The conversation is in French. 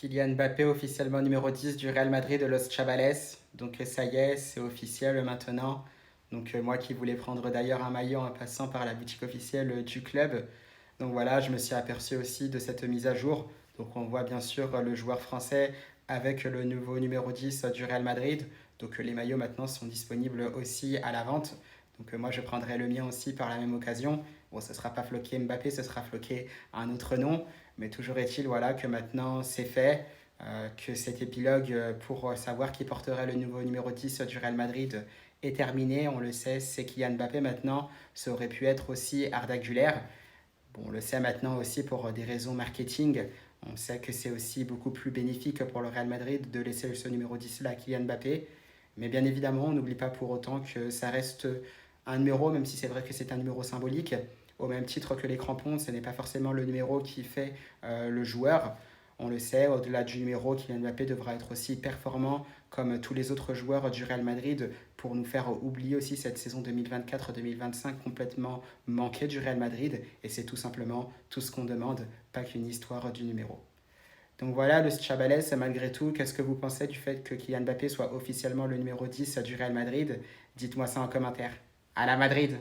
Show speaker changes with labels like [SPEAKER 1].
[SPEAKER 1] Kylian Mbappé officiellement numéro 10 du Real Madrid de Los Chavales. Donc ça y est, c'est officiel maintenant. Donc moi qui voulais prendre d'ailleurs un maillot en passant par la boutique officielle du club. Donc voilà, je me suis aperçu aussi de cette mise à jour. Donc on voit bien sûr le joueur français avec le nouveau numéro 10 du Real Madrid. Donc les maillots maintenant sont disponibles aussi à la vente. Donc moi je prendrai le mien aussi par la même occasion. Bon, ce ne sera pas floqué Mbappé, ce sera floqué un autre nom. Mais toujours est-il voilà, que maintenant c'est fait, que cet épilogue pour savoir qui porterait le nouveau numéro 10 du Real Madrid est terminé. On le sait, c'est Kylian Mbappé maintenant. Ça aurait pu être aussi Arda Güler. Bon, on le sait maintenant aussi pour des raisons marketing. On sait que c'est aussi beaucoup plus bénéfique pour le Real Madrid de laisser ce numéro 10 là à Kylian Mbappé. Mais bien évidemment, on n'oublie pas pour autant que ça reste un numéro, même si c'est vrai que c'est un numéro symbolique. Au même titre que les crampons, ce n'est pas forcément le numéro qui fait le joueur. On le sait, au-delà du numéro, Kylian Mbappé devra être aussi performant comme tous les autres joueurs du Real Madrid pour nous faire oublier aussi cette saison 2024-2025 complètement manquée du Real Madrid. Et c'est tout simplement tout ce qu'on demande, pas qu'une histoire du numéro. Donc voilà, le Chabales, malgré tout, qu'est-ce que vous pensez du fait que Kylian Mbappé soit officiellement le numéro 10 du Real Madrid? Dites-moi ça en commentaire. À la Madrid!